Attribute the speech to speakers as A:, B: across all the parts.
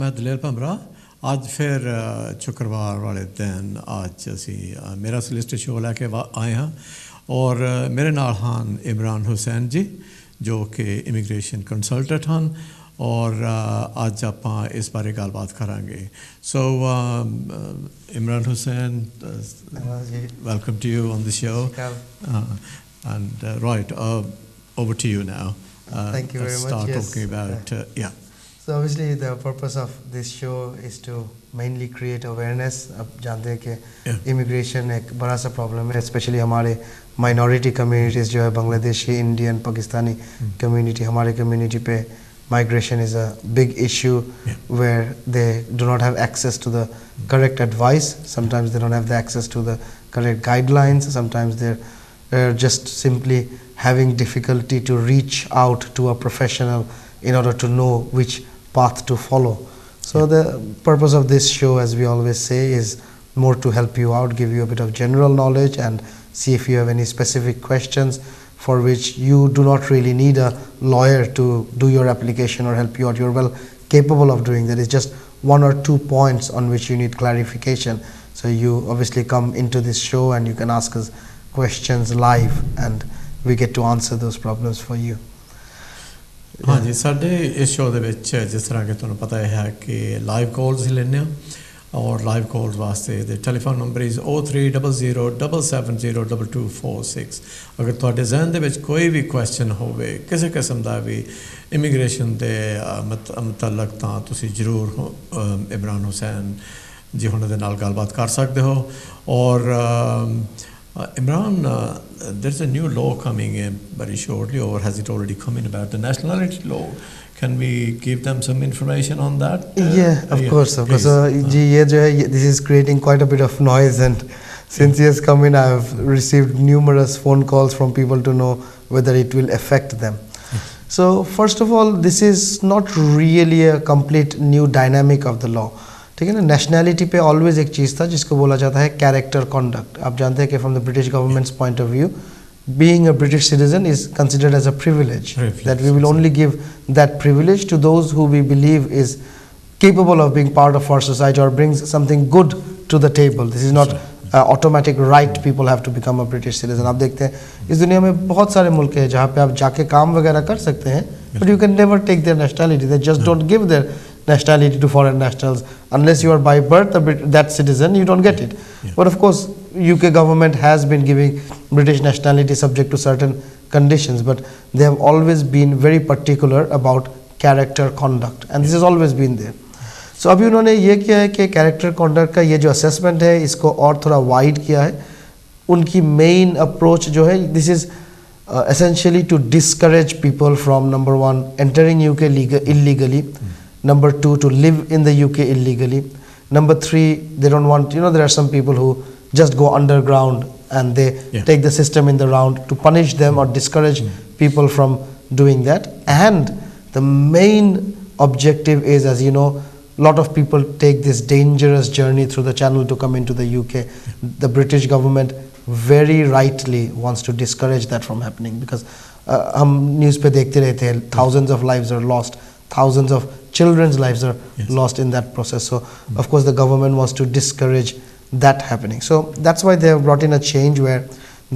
A: मैं दलेल भमरा आज फिर शुक्रवार वाले दिन आज असी मेरा सोलिसिटर शो लैके आए हाँ और मेरे नाल हान इमरान हुसैन जी जो कि इमिग्रेशन कंसल्टेंट हैं और आज आप इस बारे गलबात करांगे सो Imran Hussain welcome to you on the show and right over to you now.
B: Thank you very much.
A: Start
B: yes.
A: talking about yeah.
B: So obviously the purpose of this show is to mainly create awareness. अब जानते हैं कि immigration एक बड़ा सा problem है, especially हमारे minority communities जो है बांग्लादेशी, Indian, Pakistani community, हमारे community पे migration is a big issue where they do not have access to the correct advice. Sometimes they don't have the access to the correct guidelines. Sometimes they're just simply having difficulty to reach out to a professional in order to know which path to follow. So the purpose of this show, as we always say, is more to help you out, give you a bit of general knowledge and see if you have any specific questions for which you do not really need a lawyer to do your application or help you out. You're well capable of doing that. It's just 1 or 2 points on which you need clarification. So you obviously come into this show and you can ask us questions live and we get to answer those problems for you.
A: हाँ जी साढ़े इस show दे विच जिस तरह के तुहानू पता है कि लाइव कॉल्स ही लेने और लाइव कॉल्स वास्ते द टेलीफोन नंबर इज़ 0300770246 अगर तुहाडे ज़हन दे विच कोई भी क्वेश्चन होवे किसी किस्म दा भी इमिग्रेशन दे मुतल्लक तां तुसीं जरूर इमरान हुसैन जी हुणां दे नाल गलबात कर सकदे हो और Imran, there's a new law coming in very shortly, or has it already come in about the nationality law? Can we give them some information on that?
B: Yeah, of course. So, this is creating quite a bit of noise, and since he has come in, I have received numerous phone calls from people to know whether it will affect them. So, first of all, this is not really a complete new dynamic of the law. ठीक है ना nationality पे always एक चीज़ था जिसको बोला जाता है कैरेक्टर कॉन्डक्ट आप जानते हैं कि from the British governments point of view being a British citizen is considered as a privilege that we will only give that privilege to those who we believe is capable of being part of our society or brings something good to the table. This is not automatic right people have to become a British citizen. आप देखते हैं इस दुनिया में बहुत सारे मुल्क हैं जहाँ पे आप जाके काम वगैरह कर सकते हैं but you can never take their nationality. They just don't give their nationality to foreign nationals unless you are by birth that citizen. You don't get it. But of course, UK government has been giving British nationality subject to certain conditions, but they have always been very particular about character conduct, and this has always been there. So अभी उन्होंने ये किया है कि character conduct का ये जो assessment है इसको और थोड़ा wide किया है. उनकी main approach जो है this is essentially to discourage people from number 1 entering UK illegally. Number 2, to live in the UK illegally. Number 3, they don't want, there are some people who just go underground and they take the system in the round to punish them or discourage people from doing that. And the main objective is, as you know, a lot of people take this dangerous journey through the channel to come into the UK. The British government very rightly wants to discourage that from happening because हम news पे देखते रहते हैं thousands of lives are lost. Thousands of children's lives are lost in that process. So, of course, the government wants to discourage that happening. So, that's why they have brought in a change where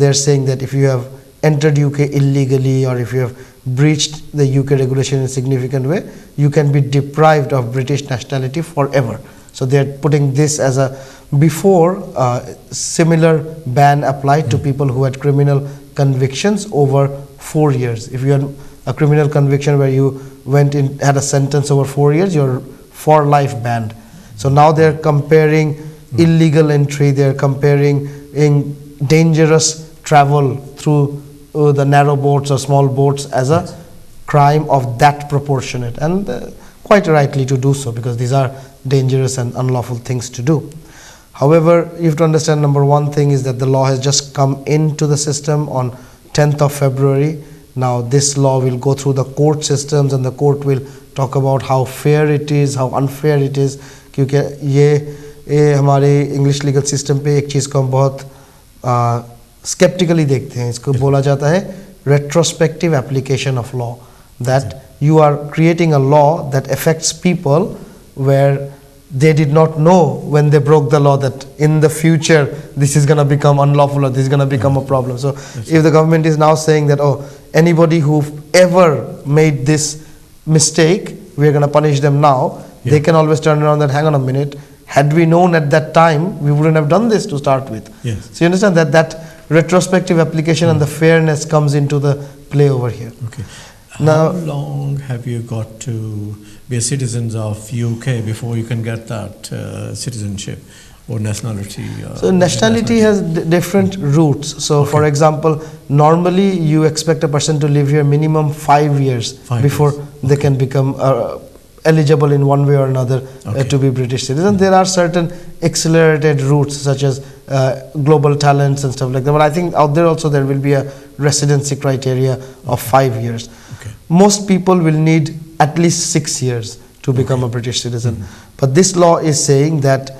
B: they're saying that if you have entered UK illegally or if you have breached the UK regulation in a significant way, you can be deprived of British nationality forever. So, they're putting this as a before similar ban applied to people who had criminal convictions over 4 years. If you had a criminal conviction where you went in, had a sentence over 4 years, you're for life banned. So now they're comparing illegal entry, they're comparing in dangerous travel through the narrow boats or small boats as a crime of that proportionate, and quite rightly to do so because these are dangerous and unlawful things to do. However, you have to understand number 1 thing is that the law has just come into the system on 10th of February. Now this law will go through the court systems and the court will talk about how fair it is, how unfair it is. क्योंकि ये हमारे English legal system पे एक चीज़ को हम बहुत skeptically देखते हैं. इसको बोला जाता है retrospective application of law. That you are creating a law that affects people where they did not know when they broke the law that in the future this is going to become unlawful or this is going to become a problem. So if the government is now saying that, oh, anybody who ever made this mistake, we are going to punish them now, they can always turn around that, hang on a minute, had we known at that time, we wouldn't have done this to start with.
A: Yes.
B: So you understand that retrospective application and the fairness comes into the play over here.
A: Okay.
B: Now,
A: how long have you got to be a citizen of UK before you can get that citizenship or nationality?
B: So nationality has different routes. So for example, normally you expect a person to live here minimum 5 years before they can become eligible in one way or another to be British citizen. There are certain accelerated routes such as global talents and stuff like that. But I think out there also there will be a residency criteria of 5 years. Most people will need at least 6 years to become a British citizen. But this law is saying that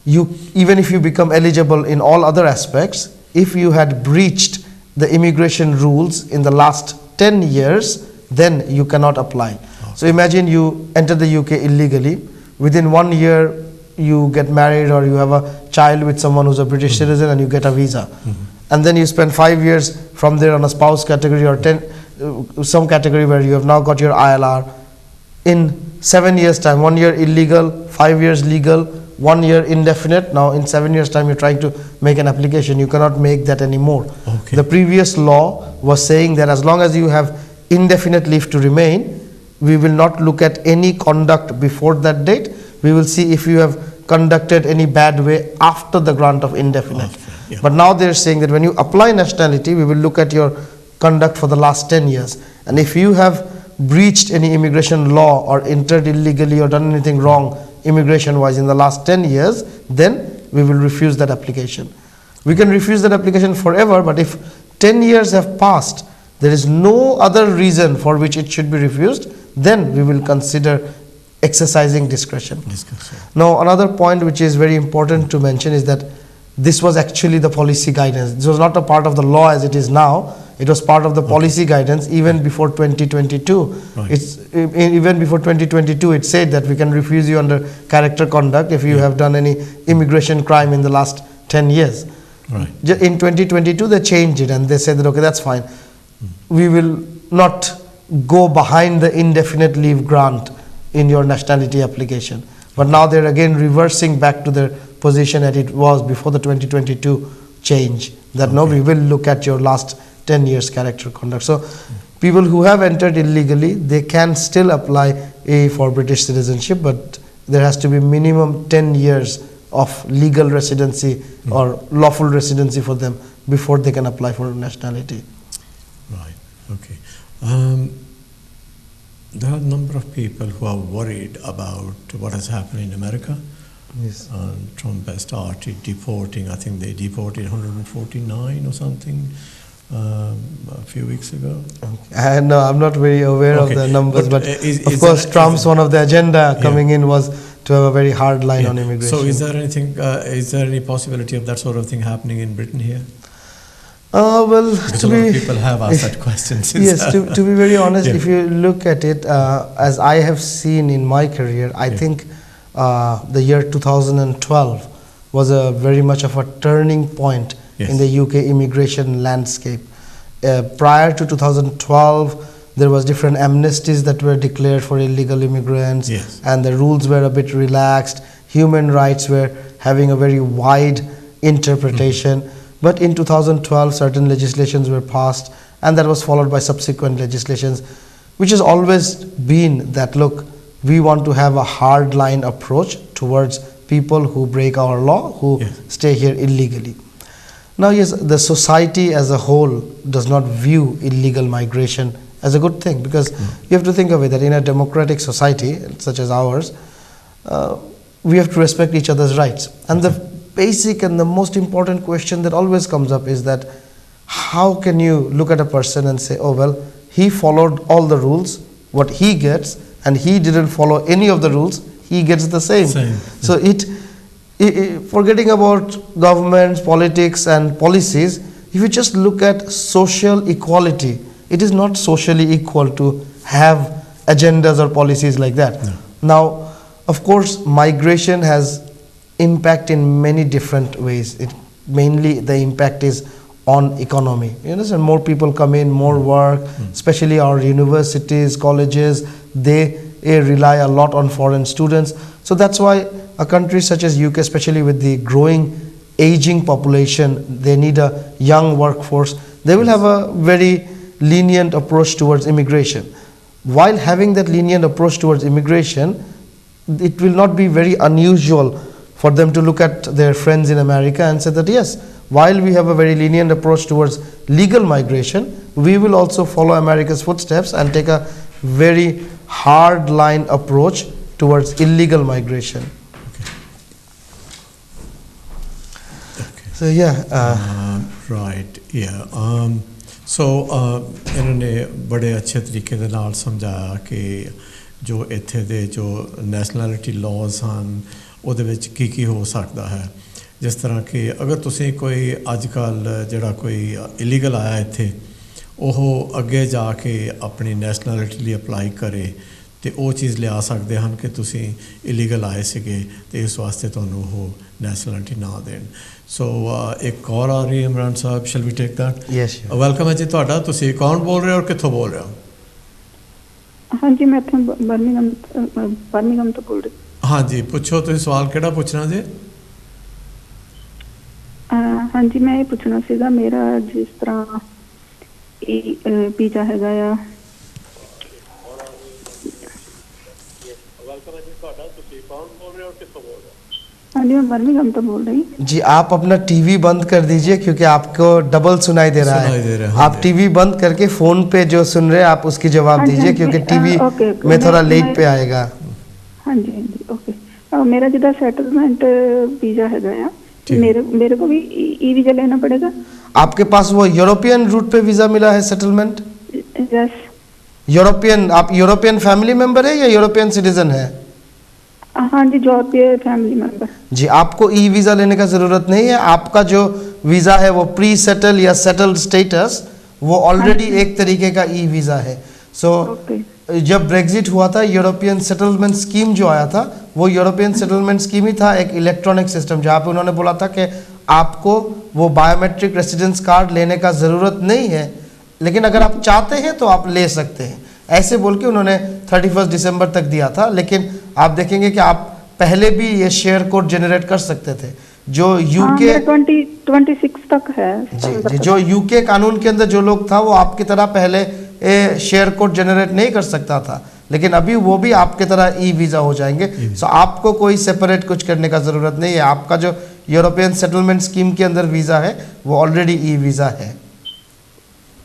B: even if you become eligible in all other aspects, if you had breached the immigration rules in the last 10 years, then you cannot apply. So imagine you enter the UK illegally, within 1 year you get married or you have a child with someone who's a British citizen and you get a visa. And then you spend 5 years from there on a spouse category or some category where you have now got your ILR. In 7 years time, 1 year illegal, 5 years legal, 1 year indefinite. Now in 7 years time you're trying to make an application, you cannot make that anymore. The previous law was saying that as long as you have indefinite leave to remain, we will not look at any conduct before that date. We will see if you have conducted any bad way after the grant of indefinite. But now they're saying that when you apply nationality, we will look at your conduct for the last 10 years. And if you have breached any immigration law or entered illegally or done anything wrong immigration wise in the last 10 years, then we will refuse that application. We can refuse that application forever, but if 10 years have passed, there is no other reason for which it should be refused, then we will consider exercising discretion. Now another point which is very important to mention is that this was actually the policy guidance. This was not a part of the law as it is now. It was part of the policy guidance even before 2022. Even before 2022 it said that we can refuse you under character conduct if you have done any immigration crime in the last 10 years. In 2022 they changed it and they said that okay, that's fine. We will not go behind the indefinite leave grant in your nationality application. But now they're again reversing back to their position that it was before the 2022 change, that no, we will look at your last 10 years character conduct. So people who have entered illegally, they can still apply for British citizenship, but there has to be minimum 10 years of legal residency or lawful residency for them before they can apply for nationality.
A: Right, okay. There are a number of people who are worried about what has happened in America. Trump has started deporting, I think they deported 149 or something a few weeks ago.
B: No, I'm not very aware of the numbers, but of course Trump's one of the agenda coming in was to have a very hard line on immigration.
A: So is there anything, is there any possibility of that sort of thing happening in Britain here?
B: Well,
A: because a lot of people have asked that question.
B: Yes, to be very honest, if you look at it, as I have seen in my career, I think the year 2012 was a very much of a turning point in the UK immigration landscape. Prior to 2012, there was different amnesties that were declared for illegal immigrants, and the rules were a bit relaxed. Human rights were having a very wide interpretation. But in 2012, certain legislations were passed, and that was followed by subsequent legislations, which has always been that, look, we want to have a hard line approach towards people who break our law, who stay here illegally. Now, yes, the society as a whole does not view illegal migration as a good thing, because you have to think of it that in a democratic society such as ours, we have to respect each other's rights. And the basic and the most important question that always comes up is that how can you look at a person and say, oh well, he followed all the rules, what he gets, and he didn't follow any of the rules, he gets the same. So forgetting about governments, politics and policies, if you just look at social equality, it is not socially equal to have agendas or policies like that. Now, of course, migration has impact in many different ways. It mainly the impact is on economy. You understand? More people come in, more work, especially our universities, colleges, they rely a lot on foreign students. So that's why a country such as UK, especially with the growing aging population, they need a young workforce. They will have a very lenient approach towards immigration. While having that lenient approach towards immigration, it will not be very unusual for them to look at their friends in America and say that yes, while we have a very lenient approach towards legal migration, we will also follow America's footsteps and take a very hard line approach towards illegal migration. So yeah,
A: right, yeah. So इन्होंने बड़े अच्छे तरीके दे नाल समझाया कि जो इत्थे दे जो नैशनैलिटी लॉज हैं ਉਹਦੇ ਵਿੱਚ ਕੀ ਹੋ ਸਕਦਾ ਹੈ ਜਿਸ ਤਰ੍ਹਾਂ ਕਿ ਅਗਰ ਤੁਸੀਂ ਕੋਈ ਅੱਜ ਕੱਲ੍ਹ ਜਿਹੜਾ ਕੋਈ ਇਲੀਗਲ ਆਇਆ ਇੱਥੇ ਉਹ ਅੱਗੇ ਜਾ ਕੇ ਆਪਣੀ ਨੈਸ਼ਨੈਲਿਟੀ ਲਈ ਅਪਲਾਈ ਕਰੇ ਤੇ ਉਹ ਚੀਜ਼ ਲਿਆ ਸਕਦੇ ਹਨ ਕਿ ਤੁਸੀਂ ਇਲੀਗਲ ਆਏ ਸੀਗੇ ਤੇ ਇਸ ਵਾਸਤੇ ਤੁਹਾਨੂੰ ਉਹ ਨੈਸ਼ਨੈਲਿਟੀ ਨਾ ਦੇਣ ਸੋ ਇੱਕ ਕਾਲ ਆ ਰਹੀ ਹੈ Imran sahib shall we take that
B: yes
A: welcome ਹੈ ਜੀ ਤੁਹਾਡਾ ਤੁਸੀਂ ਕੌਣ ਬੋਲ ਰਹੇ ਹੋ ਔਰ ਕਿੱਥੋਂ ਬੋਲ ਰਹੇ ਹੋ
C: ਹਾਂਜੀ ਮੈਂ ਇੱਥੋਂ ਬਰਮਿੰਘਮ ਤੋਂ ਬੋਲ ਰਹੀ
A: हाँ जी पुछो तुसीं सवाल किहड़ा पुछना जी
C: हाँ जी मैं ये पुछना सीगा मेरा जिस तरह वीज़ा हैगा आ हाँ जी मैं बर्मिंघम तो बोल रही
B: जी आप अपना टीवी बंद कर दीजिए क्योंकि आपको डबल सुनाई दे रहा है आप टीवी बंद करके फोन पे जो सुन रहे हैं आप उसकी जवाब दीजिए क्योंकि टीवी में थोड़ा लेट पे आएगा
C: हाँ जी ओके मेरा जिदा सेटलमेंट वीज़ा है मेरे को भी ई वीज़ा लेना पड़ेगा
B: आपके पास वो यूरोपियन रूट पे वीज़ा मिला है सेटलमेंट
C: यस
B: यूरोपियन आप यूरोपियन फैमिली मेंबर है या यूरोपियन सिटीजन है
C: हाँ जी यूरोपियन फैमिली मेंबर जी
B: आपको ई वीज़ा लेने का ज़रूरत नहीं है आपका जो वीज़ा है वो प्री सेटल या सेटल्ड स्टेटस वो ऑलरेडी एक तरीके का ई वीज़ा है सो जब ब्रेग्जिट हुआ था यूरोपियन सेटलमेंट स्कीम जो आया था वो यूरोपियन सेटलमेंट स्कीम ही था एक इलेक्ट्रॉनिक सिस्टम जहाँ पे उन्होंने बोला था कि आपको वो बायोमेट्रिक रेसिडेंस कार्ड लेने का ज़रूरत नहीं है लेकिन अगर आप चाहते हैं तो आप ले सकते हैं ऐसे बोल के उन्होंने 31 दिसंबर तक दिया था लेकिन आप देखेंगे कि आप पहले भी ये शेयर कोड जनरेट कर सकते थे जो यूके
C: 26 तक है
B: जी जो यूके कानून के अंदर जो लोग था वो आपकी तरह पहले शेयर कोड जनरेट नहीं कर सकता था लेकिन अभी वो भी आपके तरह ई वीज़ा हो जाएंगे सो आपको कोई सेपरेट कुछ करने का ज़रूरत नहीं है आपका जो यूरोपियन सेटलमेंट स्कीम के अंदर वीज़ा है वो ऑलरेडी ई वीज़ा है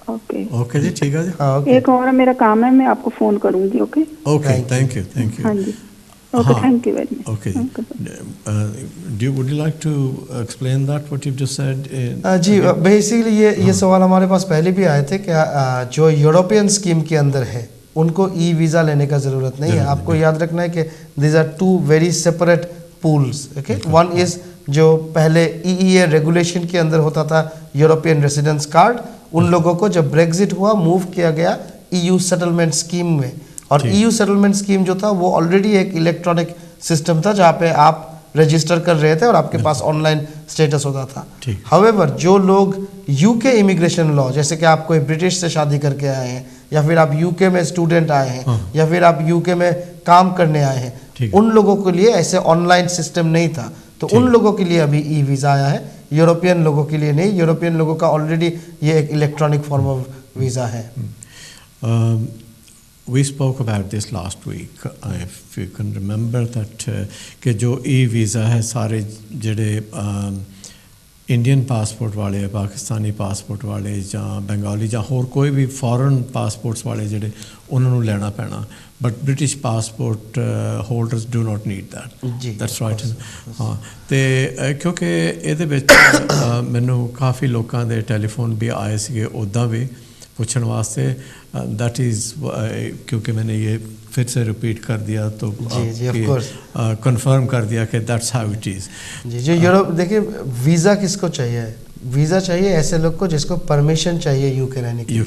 A: ओके जी ठीक है जी
C: एक और मेरा काम है मैं आपको फ़ोन करूँगी ओके
A: थैंक यू
C: हाँ जी okay thank you very much
A: okay would you like to explain that what you've just said
B: जी बेसिकली ये सवाल हमारे पास पहले भी आए थे कि जो यूरोपियन स्कीम के अंदर है उनको ई वीज़ा लेने का ज़रूरत नहीं है आपको याद रखना है कि these are two very separate pools okay one is जो पहले EEA रेगुलेशन के अंदर होता था यूरोपियन रेसिडेंस कार्ड उन लोगों को जब ब्रेग्जिट हुआ मूव किया गया EU सेटलमेंट स्कीम में और EU सेटलमेंट स्कीम जो था वो ऑलरेडी एक इलेक्ट्रॉनिक सिस्टम था जहाँ पे आप रजिस्टर कर रहे थे और आपके पास ऑनलाइन स्टेटस होता था हाउएवर जो लोग यूके इमिग्रेशन लॉ जैसे कि आप कोई ब्रिटिश से शादी करके आए हैं या फिर आप यूके में स्टूडेंट आए हैं या फिर आप यूके में काम करने आए हैं उन लोगों के लिए ऐसे ऑनलाइन सिस्टम नहीं था तो उन लोगों के लिए अभी ई वीज़ा आया है यूरोपियन लोगों के लिए नहीं यूरोपियन लोगों का ऑलरेडी ये एक इलेक्ट्रॉनिक फॉर्म ऑफ वीज़ा है
A: We spoke about this last week, if you can remember that कि जो ई-वीज़ा है सारे जड़े इंडियन पासपोर्ट वाले पाकिस्तानी पासपोर्ट वाले ਜਾਂ बंगाली ਜਾਂ ਹੋਰ ਕੋਈ भी फॉरेन पासपोर्ट्स वाले जड़े उन्होंने लेना पैना but British passport holders do not need that that's right हाँ ਤੇ ਕਿਉਂਕਿ ਇਹਦੇ ਵਿੱਚ ਮੈਨੂੰ ਕਾਫੀ ਲੋਕਾਂ ਦੇ ਟੈਲੀਫੋਨ ਵੀ ਆਏ ਸੀਗੇ ਉੱਦਾਂ ਵੀ पूछने वास्ते दैट इज़ क्योंकि मैंने ये फिर से रिपीट कर दिया तो कंफर्म कर दिया कि दैट्स हाउ इट इज़
B: जी जो यूरोप देखिए वीज़ा किसको चाहिए वीज़ा चाहिए ऐसे लोग को जिसको परमिशन चाहिए यूके रहने की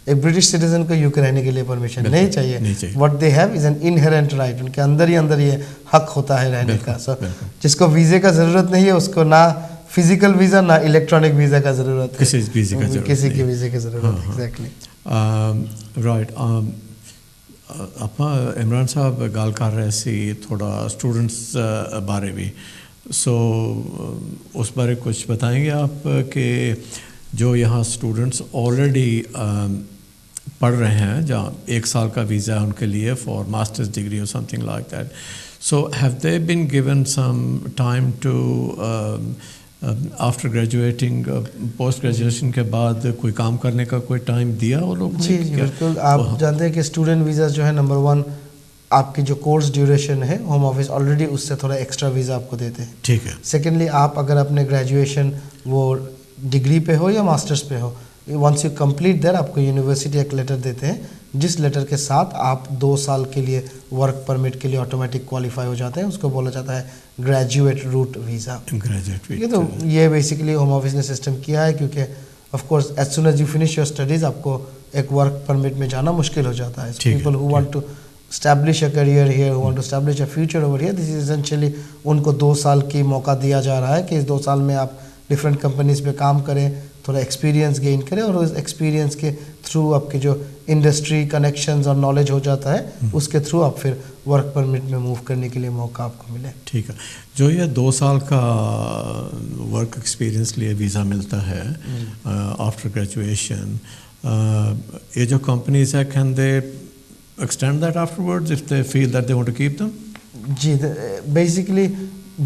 B: एक ब्रिटिश सिटीजन को यूके रहने के लिए परमिशन नहीं
A: नहीं
B: चाहिए.
A: चाहिए.
B: What they have is an inherent right. उनके अंदर ही ये हक होता है रहने का. सो जिसको वीजे का जरूरत नहीं है उसको ना फिजिकल वीजा ना इलेक्ट्रॉनिक वीजा का जरूरत है.
A: किसी वीजे का जरूरत
B: किसी
A: नहीं.
B: के वीजे की जरूरत है. एग्जैक्टली.
A: राइट. ਆਪਾਂ इमरान साहब ਗੱਲ ਕਰ ਰਹੇ ਸੀ थोड़ा स्टूडेंट्स बारे भी. सो उस बारे कुछ बताएंगे आप कि जो यहाँ स्टूडेंट्स ऑलरेडी पढ़ रहे हैं जहाँ 1 साल का वीज़ा है उनके लिए फॉर मास्टर्स डिग्री और something like that. So have they been given some time to after graduating post graduation के बाद कोई काम करने का कोई टाइम दिया वो लोग?
B: जी बिल्कुल. आप जानते हैं कि स्टूडेंट वीज़ा जो है नंबर 1 आपकी जो कोर्स ड्यूरेशन है होम ऑफिस ऑलरेडी उससे थोड़ा एक्स्ट्रा वीज़ा आपको देते हैं.
A: ठीक है.
B: सेकेंडली आप अगर अपने ग्रेजुएशन वो डिग्री पे हो या मास्टर्स पे हो, वंस यू कंप्लीट देयर आपको यूनिवर्सिटी एक लेटर देते हैं जिस लेटर के साथ आप 2 साल के लिए वर्क परमिट के लिए ऑटोमेटिक क्वालिफाई हो जाते हैं. उसको बोला जाता है ग्रेजुएट रूट वीज़ा.
A: ग्रेजुएट.
B: तो ये बेसिकली होम ऑफिस ने सिस्टम किया है क्योंकि of course as soon as you finish your studies आपको एक वर्क परमिट में जाना मुश्किल हो जाता है. People who want to establish a career here, who want to establish a future over here, this is essentially उनको 2 साल की मौका दिया जा रहा है कि इस 2 साल में आप डिफरेंट कंपनीज पे काम करें, थोड़ा एक्सपीरियंस गेन करें और उस एक्सपीरियंस के थ्रू आपके जो इंडस्ट्री कनेक्शंस और नॉलेज हो जाता है उसके थ्रू आप फिर वर्क परमिट में मूव करने के लिए मौका आपको मिले.
A: ठीक है. जो ये 2 साल का वर्क एक्सपीरियंस लिए वीज़ा मिलता है आफ्टर ग्रेजुएशन, ये जो कंपनीज है can they extend that afterwards if they feel that they want to keep them?
B: जी बेसिकली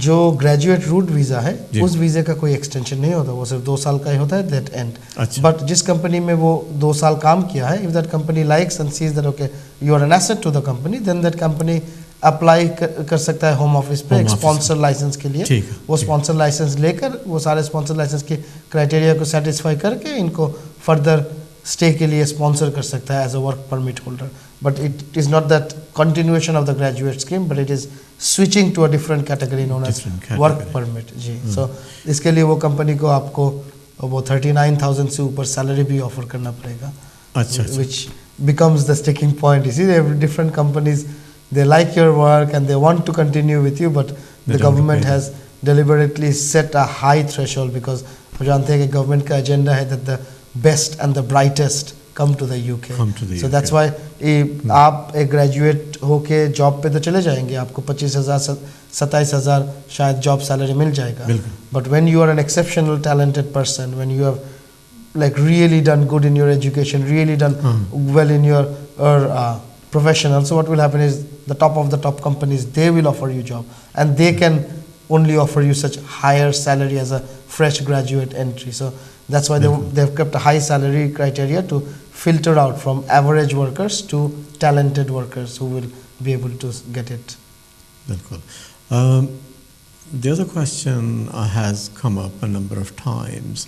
B: जो ग्रेजुएट रूट वीज़ा है उस वीज़े का कोई एक्सटेंशन नहीं होता, वो सिर्फ 2 साल का ही होता है दैट एंड. बट जिस कंपनी में वो 2 साल काम किया है, if that company likes and sees that okay you are an asset to the company, then that company apply कर सकता है होम ऑफिस पे एक स्पॉन्सर लाइसेंस के लिए. वो स्पॉन्सर लाइसेंस लेकर वो सारे स्पॉन्सर लाइसेंस के क्राइटेरिया को सेटिस्फाई करके इनको फर्दर स्टे के लिए स्पॉन्सर कर सकता है as a work permit holder. But it is not that continuation of the graduate scheme, but it is switching to a different category known as work permit. Ji. So इसके लिए वो company को आपको वो 39,000 से ऊपर सैलरी भी offer करना पड़ेगा.
A: अच्छा.
B: Which becomes the sticking point. You see, every different companies they like your work and they want to continue with you, but the government has deliberately set a high threshold because हम जानते हैं कि government का agenda है that the best and the brightest come to the UK. So that's why आप एक graduate होके job पे तो चले जाएंगे, आपको 25,000 27,000 शायद जॉब सैलरी मिल जाएगा. But when you are an exceptional talented person, when you have like really done good in your education, really done well in your professional, so what will happen is the top companies, they will offer you job and they can only offer you such higher salary as a fresh graduate entry. So that's why they've kept a high salary criteria to filter out from average workers to talented workers who will be able to get it.
A: Bilkul. The other question has come up a number of times.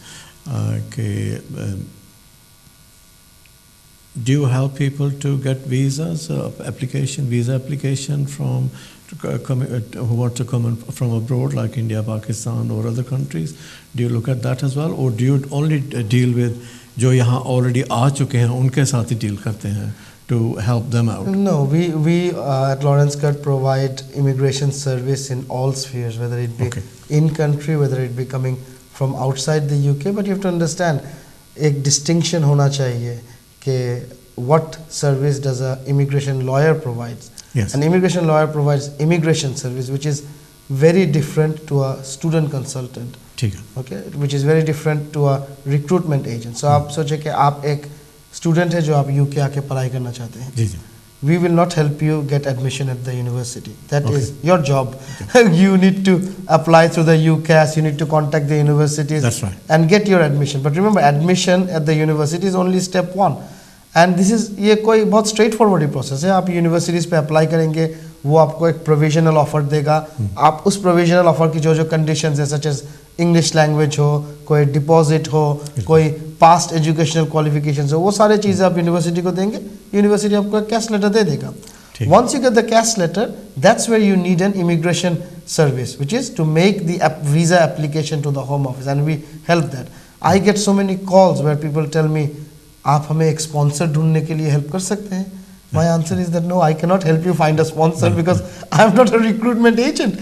A: Do you help people to get visas, visa application from who want to come from abroad like India, Pakistan or other countries? Do you look at that as well, or do you only deal with जो यहाँ already आ चुके हैं उनके साथ ही deal करते हैं to help them out?
B: No, we at Lawrence Kurt provide immigration service in all spheres, whether it be in country, whether it be coming from outside the UK. But you have to understand, एक distinction होना चाहिए कि what service does a immigration lawyer provides.
A: Yes.
B: An immigration lawyer provides immigration service, which is very different to a student consultant. Okay, which is very different to a recruitment agent. So आप सोचे कि आप एक student है जो आप UK आके पढ़ाई करना चाहते हैं. We will not help you get admission at the university. That is your job. You need to apply through the UCAS. You need to contact the universities.
A: That's right.
B: And get your admission. But remember, admission at the university is only step 1. And this is ये कोई बहुत straightforward process है. आप universities पे apply करेंगे, वो आपको एक provisional offer देगा. आप उस provisional offer की जो conditions है, such as English language हो, कोई deposit हो, कोई past educational qualifications हो, वो सारे चीज़ें आप university को देंगे. University आपको एक cash letter दे देगा. Once you get the cash letter, that's where you need an immigration service, which is to make the visa application to the home office, and we help that. I get so many calls where people tell me, आप हमें एक sponsor ढूंढने के लिए help कर सकते हैं? My answer is that no, I can not help you find a sponsor because I am not a recruitment agent.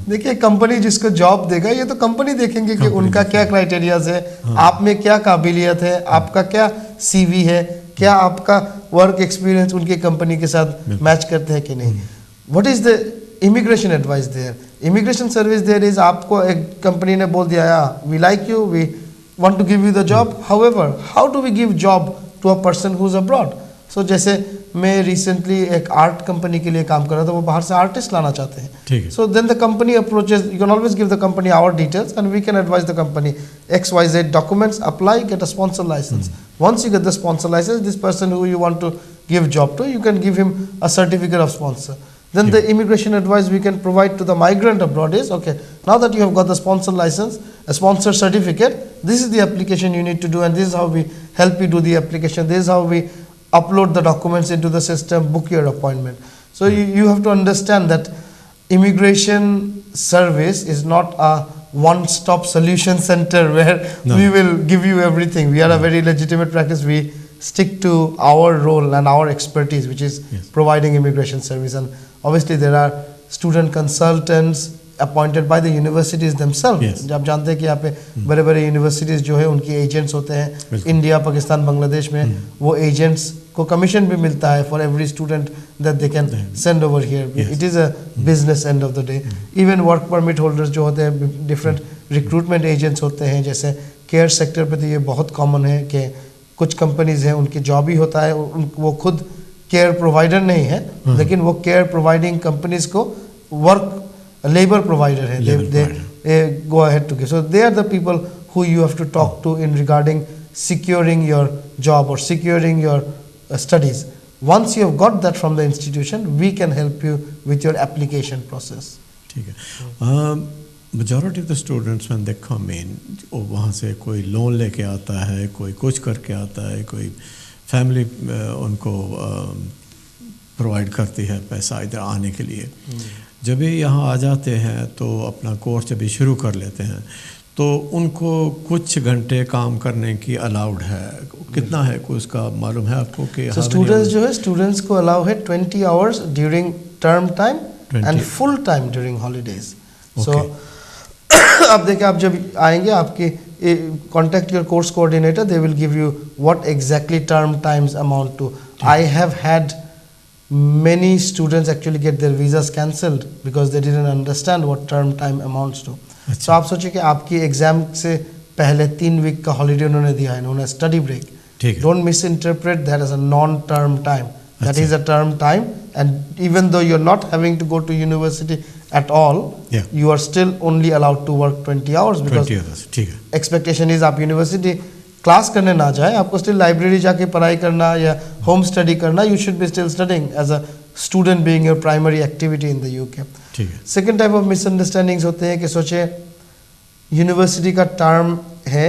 B: देखिए, कंपनी जिसको जॉब देगा ये तो कंपनी देखेंगे कि उनका क्या क्राइटेरियाज है, आप में क्या काबिलियत है, आपका क्या CV है, क्या आपका वर्क एक्सपीरियंस उनकी कंपनी के साथ मैच करते हैं कि नहीं. What is the immigration advice there? Immigration service there is, आपको एक कंपनी ने बोल दिया we like you, we want to give you the job, however how do we give job to a person who's abroad? So जैसे मैं recently एक art company के लिए काम कर रहा था, वो बाहर से आर्टिस्ट लाना चाहते हैं. So then the company approaches, you can always give the company our details and we can advise the company XYZ documents, apply, get a sponsor license. Once you get the sponsor license, this person who you want to give job to, you can give him a certificate of sponsor. Then the immigration advice we can provide to the migrant abroad is, okay, now that you have got the sponsor license, a sponsor certificate, this is the application you need to do and this is how we help you do the application, this is how we upload the documents into the system, book your appointment. So you have to understand that immigration service is not a one-stop solution center where we will give you everything. We are a very legitimate practice. We stick to our role and our expertise, which is providing immigration service. And obviously there are student consultants appointed by the universities themselves. जब जानते हैं कि यहाँ पे बड़े बड़े universities जो है उनकी एजेंट्स होते हैं इंडिया, पाकिस्तान, बांग्लादेश में, वो एजेंट्स को कमीशन भी मिलता है for every student that they can send over here. It is a business end of the day. Even work permit holders जो होते हैं, different recruitment agents होते हैं. जैसे केयर सेक्टर पे तो ये बहुत कॉमन है कि कुछ कंपनीज हैं उनकी जॉब ही होता है, वो खुद केयर प्रोवाइडर नहीं है, लेकिन वो केयर प्रोवाइडिंग कंपनीज को work labor provider hai. They go ahead to give. So they are the people who you have to talk to in regarding securing your job or securing your studies. Once you have got that from the institution, we can help you with your application process.
A: ठीक है. Majority of the students when they come in, वहाँ से कोई loan लेके आता है, कोई कुछ करके आता है, कोई फैमिली उनको प्रोवाइड करती है पैसा इधर आने के लिए. जब भी यहाँ आ जाते हैं तो अपना कोर्स जब भी शुरू कर लेते हैं तो उनको कुछ घंटे काम करने की अलाउड है. कितना है कोई उसका मालूम है आपको? कि
B: स्टूडेंट्स जो है, स्टूडेंट्स को अलाउ है 20 hours during term time and full time during holidays. So आप देखिए, आप जब आएंगे आपकी contact your course coordinator, they will give you what exactly term times amount to. I have had many students actually get their visas cancelled because they didn't understand what term time amounts to. So आप सोचिए कि आपकी exam से पहले 3 week का holiday उन्होंने दिया है, उन्होंने study break. Don't misinterpret that as a non-term time. That is a term time, and even though you're not having to go to university at all, you are still only allowed to work 20 hours because
A: 20 hours. ठीक है.
B: expectation is आप university class करने ना जाए, आपको still library जाके पढ़ाई करना या होम स्टडी करना. You should be still studying as a student being your primary activity in the UK.
A: ठीक है.
B: सेकंड टाइप ऑफ मिसअंडरस्टैंडिंग्स होते हैं कि सोचे यूनिवर्सिटी का टर्म है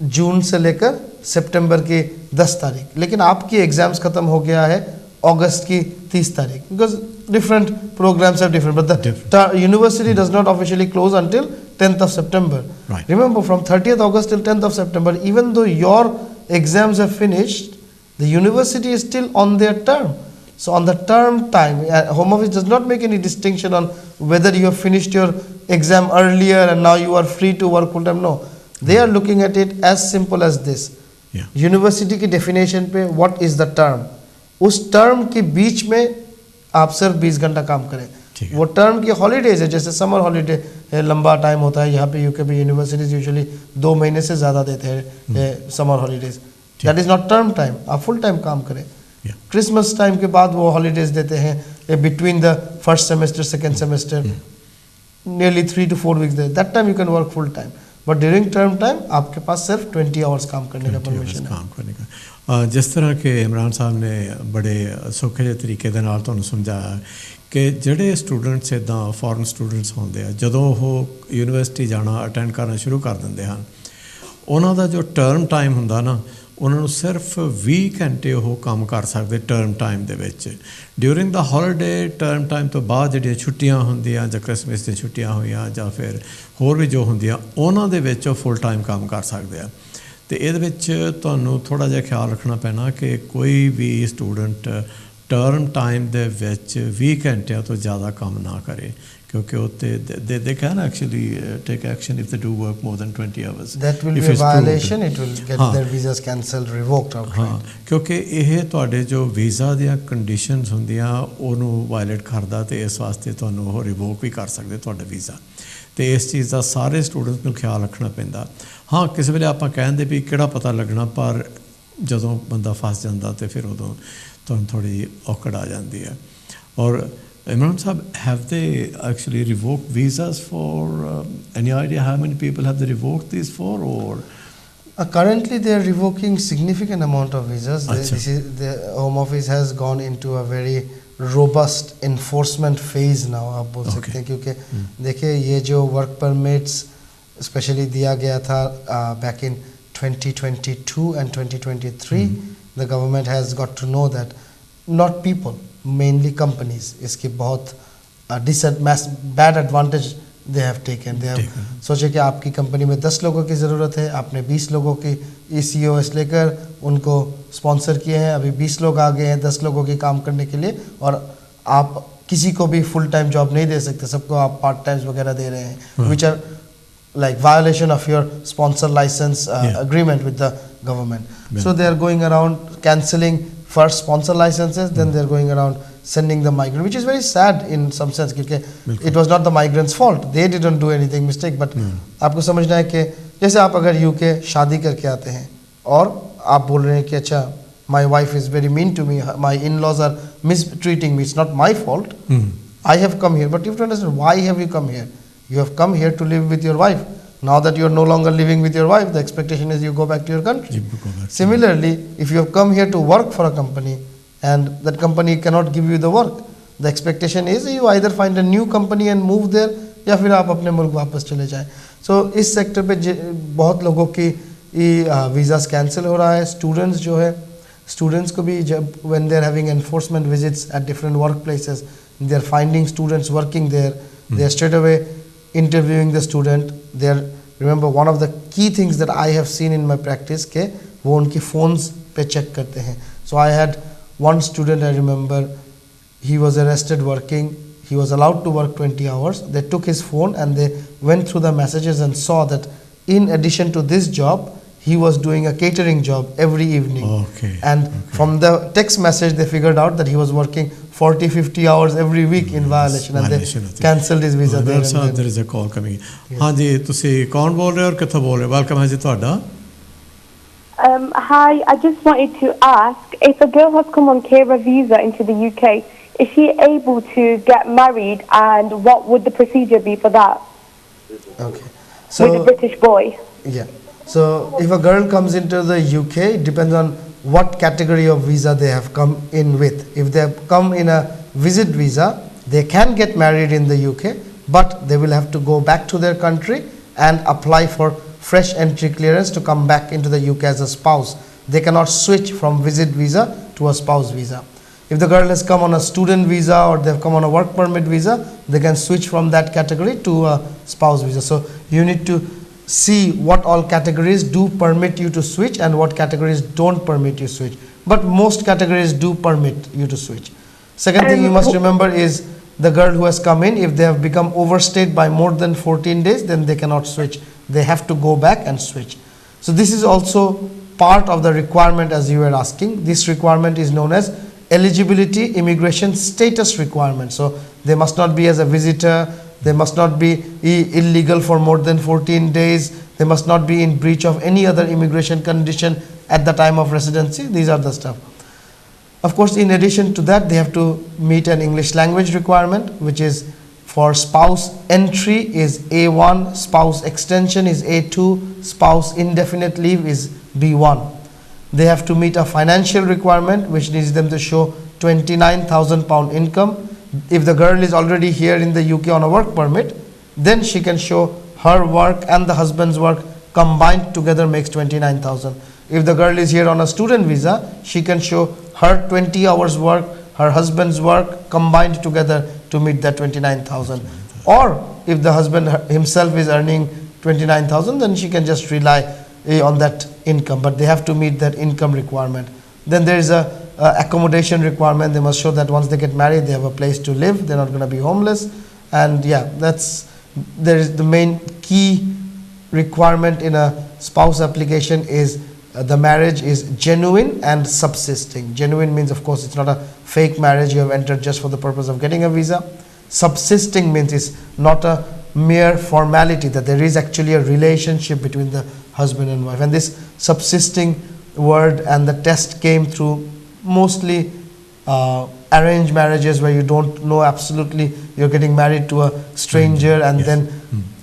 B: जून से लेकर सितंबर की 10 तारीख, लेकिन आपकी एग्जाम्स खत्म हो गया है अगस्त की 30 तारीख, because different programs are different, but the university does not officially close until 10th of September.
A: Right.
B: Remember, from 30th August till 10th of September, even though your exams are finished, the university is still on their term. So on the term time, Home Office does not make any distinction on whether you have finished your exam earlier and now you are free to work full time. No, they are looking at it as simple as this. University की definition पे what is the term? उस term के बीच में आप सिर्फ 20 घंटा काम करें. वो टर्म की हॉलीडेज है, जैसे समर हॉलीडे है, लंबा टाइम होता है. यहाँ पे यूके भी यूनिवर्सिटीज यूजुअली 2 महीने से ज़्यादा देते हैं summer holidays. That is not term time. आप फुल टाइम काम करें. क्रिसमस टाइम के बाद वो हॉलीडेज देते हैं between the first semester second semester, nearly 3 to 4 weeks. That time you can work full time, but during term time आपके पास सिर्फ 20 आवर्स काम करने का परमिशन है.
A: जिस तरह के इमरान साहब ने बड़े सौखे ਜਿਹੇ तरीके ਦੇ ਨਾਲ ਤੁਹਾਨੂੰ ਸਮਝਾਇਆ ਕਿ ਜਿਹੜੇ ਸਟੂਡੈਂਟਸ ਇੱਦਾਂ ਫੋਰਨ ਸਟੂਡੈਂਟਸ ਹੁੰਦੇ ਆ, ਜਦੋਂ ਉਹ ਯੂਨੀਵਰਸਿਟੀ ਜਾਣਾ ਅਟੈਂਡ ਕਰਨਾ ਸ਼ੁਰੂ ਕਰ ਦਿੰਦੇ ਹਨ, ਉਹਨਾਂ ਦਾ ਜੋ ਟਰਮ ਟਾਈਮ ਹੁੰਦਾ ਨਾ, ਉਹਨਾਂ ਨੂੰ ਸਿਰਫ 20 ਘੰਟੇ ਉਹ ਕੰਮ ਕਰ ਸਕਦੇ ਟਰਮ ਟਾਈਮ ਦੇ ਵਿੱਚ. ਡਿਊਰਿੰਗ ਦਾ ਹੌਲੀਡੇ ਟਰਮ ਟਾਈਮ ਤੋਂ ਬਾਅਦ ਜਿਹੜੀਆਂ ਛੁੱਟੀਆਂ ਹੁੰਦੀਆਂ ਜਾਂ ਕ੍ਰਿਸਮਸ ਦੀਆਂ ਛੁੱਟੀਆਂ ਹੋਈਆਂ ਜਾਂ ਫਿਰ ਹੋਰ ਵੀ ਜੋ ਹੁੰਦੀਆਂ, ਉਹਨਾਂ ਦੇ ਵਿੱਚ ਉਹ ਫੁੱਲ ਟਾਈਮ ਕੰਮ ਕਰ ਸਕਦੇ ਆ. ਤੇ ਇਹਦੇ ਵਿੱਚ ਤੁਹਾਨੂੰ ਥੋੜ੍ਹਾ ਜਿਹਾ ਖਿਆਲ ਰੱਖਣਾ ਪੈਣਾ ਕਿ ਕੋਈ ਵੀ ਸਟੂਡੈਂਟ ਟਰਮ ਟਾਈਮ ਦੇ ਵਿੱਚ 20 ਘੰਟਿਆਂ ਤੋਂ ਜ਼ਿਆਦਾ ਕੰਮ ਨਾ ਕਰੇ ਕਿਉਂਕਿ ਉੱਤੇ they can actually take action if they do work more than 20 hours.
B: That will
A: if
B: be a
A: it's
B: violation.
A: proved.
B: It will get their visas cancelled, revoked outright.
A: ਹਾਂ ਕਿਉਂਕਿ ਇਹ ਤੁਹਾਡੇ ਜੋ ਵੀਜ਼ਾ ਦੀਆਂ ਕੰਡੀਸ਼ਨਸ ਹੁੰਦੀਆਂ ਉਹਨੂੰ ਵਾਇਲੇਟ ਕਰਦਾ ਤੇ ਇਸ ਵਾਸਤੇ ਤੁਹਾਨੂੰ ਉਹ ਰਿਵੋਕ ਵੀ ਕਰ ਸਕਦੇ ਤੁਹਾਡਾ ਵੀਜ਼ਾ ਤੇ ਇਸ ਚੀਜ਼ ਦਾ ਸਾਰੇ ਸਟੂਡੈਂਟਸ ਨੂੰ ਖਿਆਲ ਰੱਖਣਾ ਪੈਂਦਾ ਹਾਂ ਕਿਸੇ ਵੇਲੇ ਆਪਾਂ ਕਹਿੰਦੇ ਵੀ ਕਿਹੜਾ ਪਤਾ ਲੱਗਣਾ ਪਰ ਜਦੋਂ ਬੰਦਾ ਫਸ ਜਾਂਦਾ ਤੇ ਫਿਰ ਉਦੋਂ ਤੁਹਾਨੂੰ ਥੋੜੀ ਔਕੜ ਆ ਜਾਂਦੀ ਹੈ ਔਰ Imran Sahab, have they actually revoked visas for any idea how many people have they revoked these for or?
B: Currently, they are revoking significant amount of visas.
A: Achha.
B: The Home Office has gone into a very robust enforcement phase now. आप बोल सकते हैं क्योंकि देखिए ये जो work permits especially दिया गया था back in 2022 and 2023, the government has got to know that not people. Mainly companies इसकी बहुत bad advantage they have taken. They have सोचे कि आपकी कंपनी में 10 लोगों की ज़रूरत है आपने 20 लोगों की ECOS लेकर उनको स्पॉन्सर किए हैं अभी 20 लोग आ गए हैं 10 लोगों के काम करने के लिए और आप किसी को भी फुल टाइम जॉब नहीं दे सकते सबको आप पार्ट टाइम्स वगैरह दे रहे हैं which are like violation of your sponsor license agreement with the government. So they are going around cancelling first sponsor licenses then they are going around sending the migrant which is very sad in some sense because it was not the migrants fault they didn't do anything mistake but आपको समझना है कि जैसे आप अगर UK शादी करके आते हैं और आप बोल रहे हैं कि अच्छा my wife is very mean to me my in-laws are mistreating me it's not my fault I have come here but you have to understand why have you come here you have come here to live with your wife now that you are no longer living with your wife the expectation is you go back to your country similarly if you have come here to work for a company and that company cannot give you the work the expectation is you either find a new company and move there या फिर आप अपने मुल्क वापस चले जाएं so इस sector पे बहुत लोगों की वीज़ास कैंसिल हो रहा है स्टूडेंट्स जो है स्टूडेंट्स को भी जब when they are having enforcement visits at different workplaces they are finding students working there they are straight away interviewing the student there remember one of the key things that I have seen in my practice के वो उनकी phones पे check करते हैं so I had one student I remember he was arrested working he was allowed to work 20 hours they took his phone and they went through the messages and saw that in addition to this job he was doing a catering job every evening from the text message they figured out that he was working 40-50 hours every week in violation and they cancelled his visa there and
A: there is a call coming हाँ जी ਤੁਸੀਂ ਕੌਣ ਬੋਲ ਰਹੇ ਹੋ ਔਰ ਕਿੱਥੋਂ ਬੋਲ ਰਹੇ ਹੋ ਵੈਲਕਮ ਹੈ ਜੀ ਤੁਹਾਡਾ
D: Hi, I just wanted to ask if a girl has come on carer visa into the UK is she able to get married and what would the procedure be for that
B: okay so
D: with a British boy
B: yeah so if a girl comes into the UK it depends on what category of visa they have come in with. If they have come in a visit visa, they can get married in the UK, but they will have to go back to their country and apply for fresh entry clearance to come back into the UK as a spouse. They cannot switch from visit visa to a spouse visa. If the girl has come on a student visa or they have come on a work permit visa, they can switch from that category to a spouse visa. So you need to see what all categories do permit you to switch and what categories don't permit you switch. But most categories do permit you to switch. Second thing you must remember is the girl who has come in, if they have become overstayed by more than 14 days, then they cannot switch. They have to go back and switch. So this is also part of the requirement as you were asking. This requirement is known as eligibility immigration status requirement. So they must not be as a visitor, they must not be illegal for more than 14 days, they must not be in breach of any other immigration condition at the time of residency. These are the stuff. Of course, in addition to that, they have to meet an English language requirement, which is for spouse entry is A1, spouse extension is A2, spouse indefinite leave is B1. They have to meet a financial requirement, which needs them to show £29,000 income. If the girl is already here in the UK on a work permit, then she can show her work and the husband's work combined together makes 29,000. If the girl is here on a student visa, she can show her 20 hours work, her husband's work combined together to meet that 29,000. Or if the husband himself is earning 29,000, then she can just rely on that income, but they have to meet that income requirement. Then there is a accommodation requirement. They must show that once they get married, they have a place to live. They're not going to be homeless. And yeah, there is the main key requirement in a spouse application is the marriage is genuine and subsisting. Genuine means, of course, it's not a fake marriage you have entered just for the purpose of getting a visa. Subsisting means it's not a mere formality, that there is actually a relationship between the husband and wife. And this subsisting word and the test came through mostly arranged marriages, where you don't know absolutely, you're getting married to a stranger, and then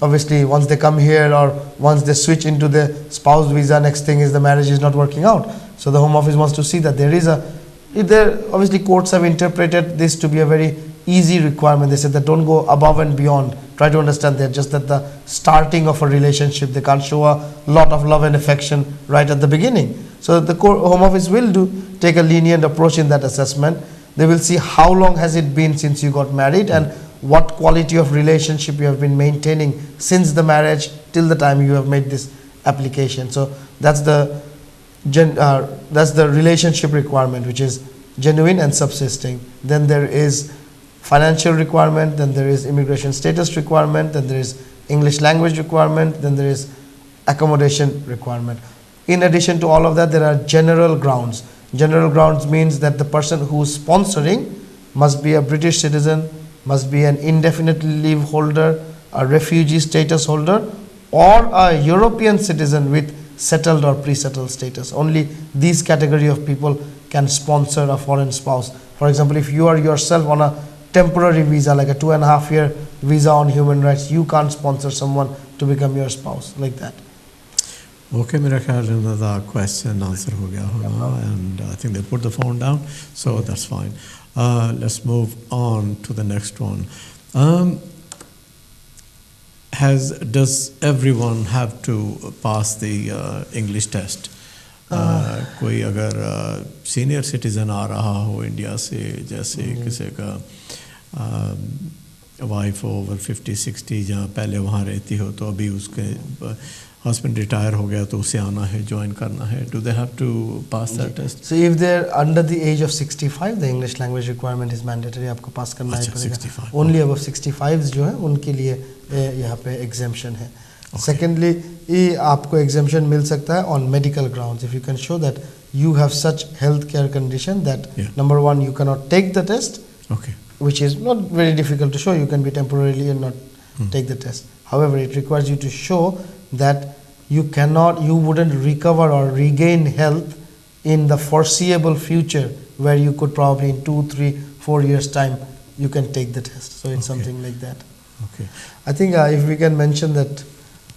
B: obviously once they come here or once they switch into the spouse visa, next thing is the marriage is not working out. So the Home Office wants to see that there is obviously courts have interpreted this to be a very easy requirement. They said that don't go above and beyond. Try to understand that just at the starting of a relationship, they can't show a lot of love and affection right at the beginning. So the Home Office will take a lenient approach in that assessment. They will see how long has it been since you got married and what quality of relationship you have been maintaining since the marriage till the time you have made this application. So that's the relationship requirement, which is genuine and subsisting. Then there is financial requirement, then there is immigration status requirement, then there is English language requirement, then there is accommodation requirement. In addition to all of that, there are general grounds. General grounds means that the person who is sponsoring must be a British citizen, must be an indefinite leave holder, a refugee status holder, or a European citizen with settled or pre-settled status. Only these category of people can sponsor a foreign spouse. For example, if you are yourself on a temporary visa, like a 2.5 year visa on human rights, you can't sponsor someone to become your spouse like that.
A: Okay, मेरा ख्याल है उनका question answer हो गया होगा, and I think they put the phone down, so that's fine. Let's move on to the next one. Does everyone have to pass the English test? कोई अगर senior citizen आ रहा हो इंडिया से, जैसे किसी का वाइफ ओवर 50-60 जहाँ पहले वहाँ रहती हो, तो अभी उसके husband retire हो गया तो उसे आना है, join करना है, do they have to pass that test?
B: So if they're under the age of 65, the English language requirement is mandatory, आपको पास करना ही पड़ेगा. Only above 65 जो है उनके लिए यहाँ पे exemption है. Secondly, ये आपको exemption मिल सकता है on medical grounds. If you can show that you have such health care condition that number one, you cannot take the test, which is not very difficult to show. You can be temporarily and not take the test. However, it requires you to show that you wouldn't recover or regain health in the foreseeable future, where you could probably in 2, 3, 4 years time you can take the test. So it's something like that. I think if we can mention that,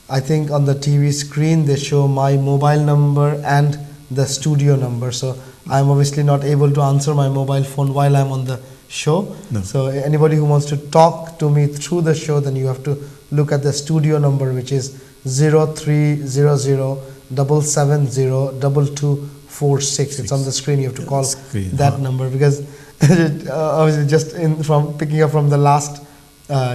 B: I think on the TV screen they show my mobile number and the studio number. So I'm obviously not able to answer my mobile phone while I'm on the show. So anybody who wants to talk to me through the show, then you have to look at the studio number, which is 0300 770 2246. It's on the screen. You have to call that number, because obviously just from picking up from the last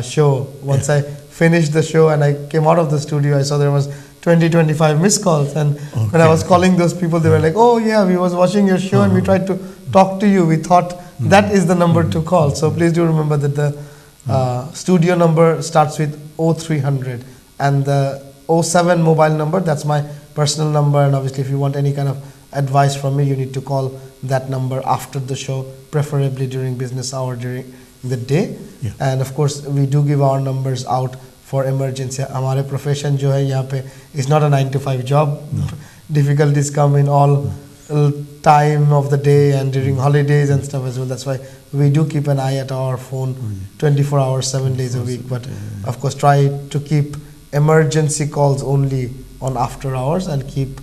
B: show, once I finished the show and I came out of the studio, I saw there was 20-25 missed calls, and when I was calling those people, they were like, oh yeah, we was watching your show and we tried to talk to you, we thought that is the number to call. So please do remember that the studio number starts with 0300, and the 07 mobile number, that's my personal number. And obviously if you want any kind of advice from me, you need to call that number after the show, preferably during business hour during the day. And of course we do give our numbers out for emergency. हमारे profession जो है यहाँ पे is not a 9 to 5 job. Difficulties come in all time of the day and during holidays and stuff as well. That's why we do keep an eye at our phone 24 hours, 7 days a week. But of course try to keep emergency calls only on after hours, and keep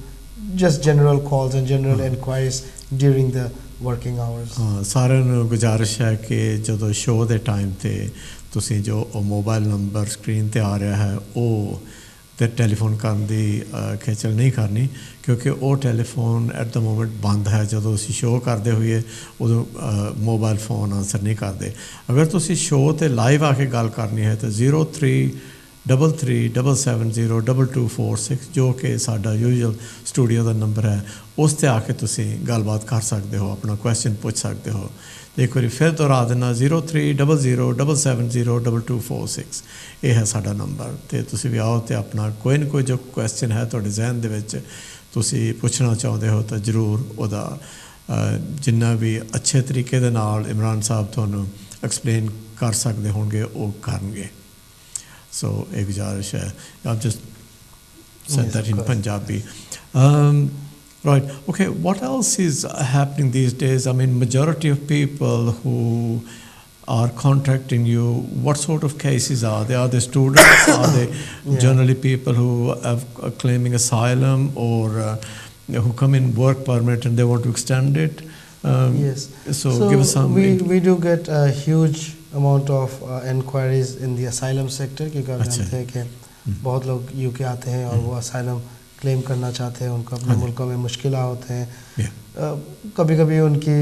B: just general calls and general inquiries during the working hours.
A: ਸਾਰਿਆਂ ਨੂੰ ਗੁਜ਼ਾਰਿਸ਼ ਹੈ ਕਿ ਜਦੋਂ show ਦੇ time ਤੇ ਤੁਸੀਂ ਜੋ ਮੋਬਾਈਲ ਨੰਬਰ ਸਕਰੀਨ ਤੇ ਆ ਰਿਹਾ ਹੈ ਉਹ ਤੇ ਟੈਲੀਫੋਨ ਕਰਨ ਦੀ ਖੇਚਲ ਨਹੀਂ ਕਰਨੀ, ਕਿਉਂਕਿ ਉਹ ਟੈਲੀਫੋਨ ਐਟ ਦਾ ਮੋਮੈਂਟ ਬੰਦ ਹੈ। ਜਦੋਂ ਅਸੀਂ ਸ਼ੋਅ ਕਰਦੇ ਹੋਈਏ ਉਦੋਂ ਮੋਬਾਈਲ ਫੋਨ ਆਨਸਰ ਨਹੀਂ ਕਰਦੇ। ਅਗਰ ਤੁਸੀਂ ਸ਼ੋਅ ਤੇ ਲਾਈਵ ਆ ਕੇ ਗੱਲ ਕਰਨੀ ਹੈ ਤਾਂ 0300 3377022246 जो कि साडा यूजुअल स्टूडियो का नंबर है उस ते आके तुसी गलबात कर सकते हो अपना क्वेश्चन पूछ सकते हो एक बार फिर दोहरा देना 030077022246 ये है साडा नंबर तो तुसी भी आओ तो अपना कोई ना कोई जो क्वेश्चन है तुहाडे जहन दे विच तुसी पूछना चाहते हो तो जरूर उहदा जिन्ना भी अच्छे तरीके दे नाल इमरान साहब तुहानू एक्सप्लेन कर सकते होंगे वो करनगे So, एक गुजारिश है I've just said that in Punjabi. Right. Okay. What else is happening these days? I mean, majority of people who are contacting you, what sort of cases are they? Are they students? Are they generally people who are claiming asylum or who come in work permit and they want to extend it?
B: Yes.
A: So give us some.
B: We do get a huge amount of enquiries in the asylum sector क्योंकि आप जानते हैं कि बहुत लोग UK आते हैं और वो asylum claim करना चाहते हैं उनको अपने मुल्कों में मुश्किल होते हैं कभी-कभी उनकी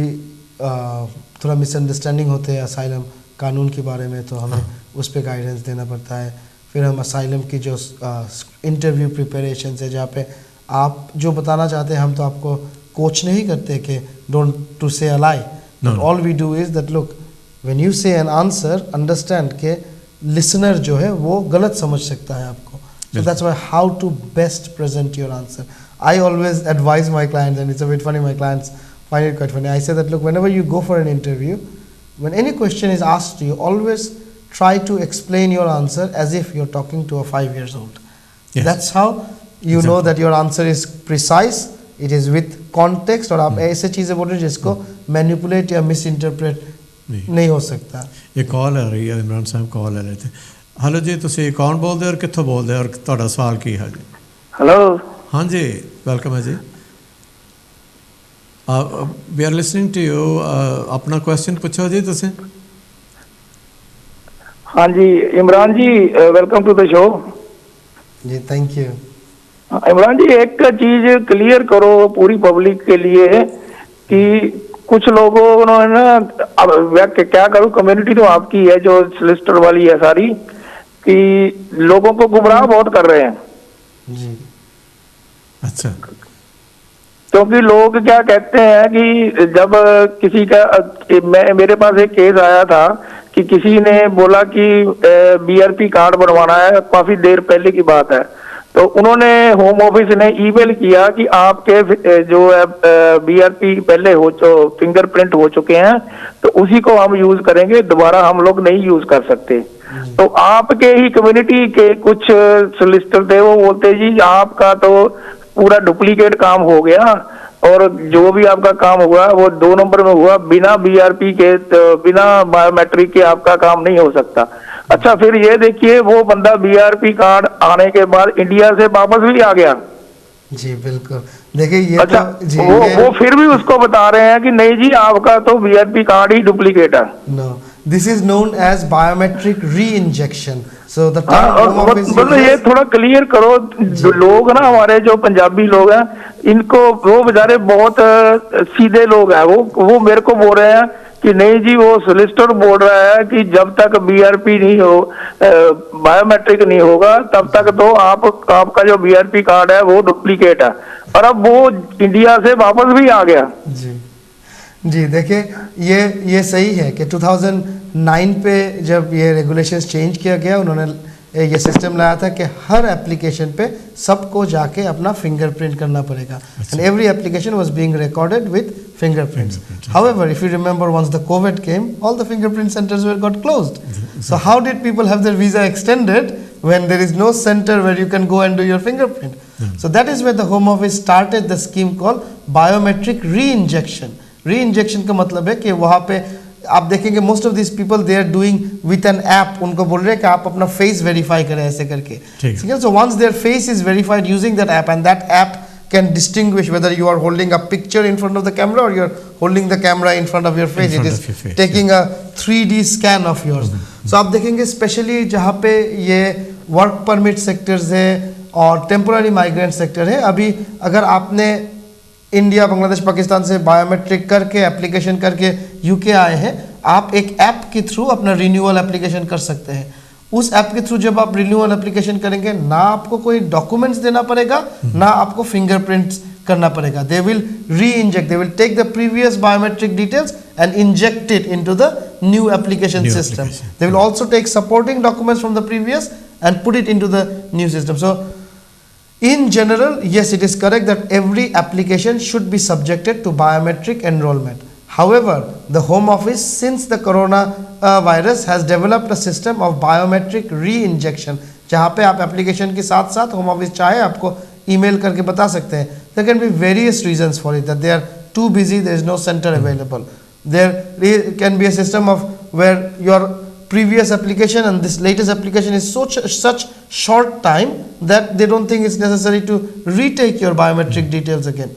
B: थोड़ा मिसअंडरस्टैंडिंग होते हैं asylum कानून के बारे में तो हमें उस पे गाइडेंस देना पड़ता है फिर हम asylum की जो इंटरव्यू प्रिपरेशन है जहाँ पे आप जो बताना चाहते हैं हम तो आपको कोच नहीं करते कि don't to say a lie all we do is that look When you say an answer, understand कि listener जो है वो गलत समझ सकता है आपको. So that's why how to best present your answer. I always advise my clients, and it's a bit funny. My clients find it quite funny. I say that look, whenever you go for an interview, when any question is asked to you, always try to explain your answer as if you're talking to a 5 years old. Yes. That's how you know that your answer is precise. It is with context. और आप ऐसे चीजें बोल रहे हैं जिसको manipulate या misinterpret नहीं हो सकता
A: ये कॉल आ रही है इमरान साहब कॉल ले रहे थे हेलो जी तुसी कौन बोलते और कित्थों बोलते और ਤੁਹਾਡਾ सवाल की है जी
E: हेलो
A: हाँ जी वेलकम है जी we are listening to you अपना क्वेश्चन पूछो जी तुसी
E: हाँ जी Imran ji welcome to the show
B: ji thank you
E: Imran ji एक चीज क्लियर करो पूरी पब्लिक के लिए कि कुछ लोगों ने ना अब क्या करूं कम्युनिटी तो आपकी है जो सॉलिसिटर वाली है सारी कि लोगों को गुमराह बहुत कर रहे हैं
B: जी
A: अच्छा
E: क्योंकि लोग क्या कहते हैं कि जब किसी का मेरे पास एक केस आया था कि किसी ने बोला कि बीआरपी कार्ड बनवाना है काफी देर पहले की बात है तो उन्होंने होम ऑफिस ने ईमेल किया कि आपके जो है बीआरपी पहले फिंगरप्रिंट हो चुके हैं तो उसी को हम यूज करेंगे दोबारा हम लोग नहीं यूज कर सकते तो आपके ही कम्युनिटी के कुछ सॉलिसिटर थे वो बोलते जी आपका तो पूरा डुप्लीकेट काम हो गया और जो भी आपका काम हुआ वो 2 नंबर में हुआ बिना बीआरपी के बिना बायोमेट्रिक के आपका काम नहीं हो सकता अच्छा फिर ये देखिए वो बंदा बीआरपी कार्ड आने के बाद इंडिया से वापस भी आ गया
B: जी बिल्कुल देखिए ये
E: अच्छा
B: तो जी
E: वो फिर भी उसको बता रहे हैं कि नहीं जी आपका तो बीआरपी कार्ड ही डुप्लीकेट है
B: no this is known as biometric re injection so the
E: मतलब ये थोड़ा क्लियर करो लोग ना हमारे जो पंजाबी लोग हैं इनको वो बेचारे बहुत सीधे लोग हैं वो मेरे को बोल रहे हैं कि नहीं जी वो सॉलिसिटर बोल रहा है कि जब तक बीआरपी नहीं हो बायोमेट्रिक नहीं होगा तब तक तो आपका जो बीआरपी कार्ड है वो डुप्लीकेट है और अब वो इंडिया से वापस भी आ गया
B: जी देखिए ये सही है कि 2009 पे जब ये रेगुलेशंस चेंज किया गया उन्होंने ये सिस्टम लाया था कि हर एप्लीकेशन पे सबको जाके अपना फिंगरप्रिंट करना पड़ेगा and every application was being recorded with fingerprints. However, if you remember, once the COVID came, all the fingerprint centers got closed. So how did people have their visa extended when there is no center where you can go and do your fingerprint? So that is where the Home Office started the scheme called biometric re-injection. Re-injection का मतलब है कि वहाँ पे आप देखेंगे most of these people they are doing with an app. उनको बोल रहे हैं कि आप अपना face verify करें ऐसे करके. So once their face is verified using that app and that app can distinguish whether you are holding a picture in front of the camera or you are holding the camera in front of your face. It is taking a 3D scan of yours. So आप देखेंगे specially जहाँ पे ये work permit sectors है और temporary migrant sector है अभी अगर आपने इंडिया बांग्लादेश पाकिस्तान से बायोमेट्रिक करके एप्लीकेशन करके यूके आए हैं आप एक ऐप के थ्रू अपना रिन्यूअल एप्लीकेशन कर सकते हैं उस ऐप के थ्रू जब आप रिन्यूअल एप्लीकेशन करेंगे ना आपको कोई डॉक्यूमेंट्स देना पड़ेगा ना आपको फिंगरप्रिंट्स करना पड़ेगा. They will re-inject, they will take the previous biometric details and inject it into the new application system. They will also take supporting documents from the previous and put it into the new system. So in general, yes, it is correct that every application should be subjected to biometric enrollment. However, the Home Office, since the corona virus, has developed a system of biometric re-injection, जहाँ पे आप application के साथ साथ home office चाहे आपको email करके बता सकते हैं. There can be various reasons for it, that they are too busy, there is no center available. There can be a system of where your previous application and this latest application is such short time that they don't think it's necessary to retake your biometric details again.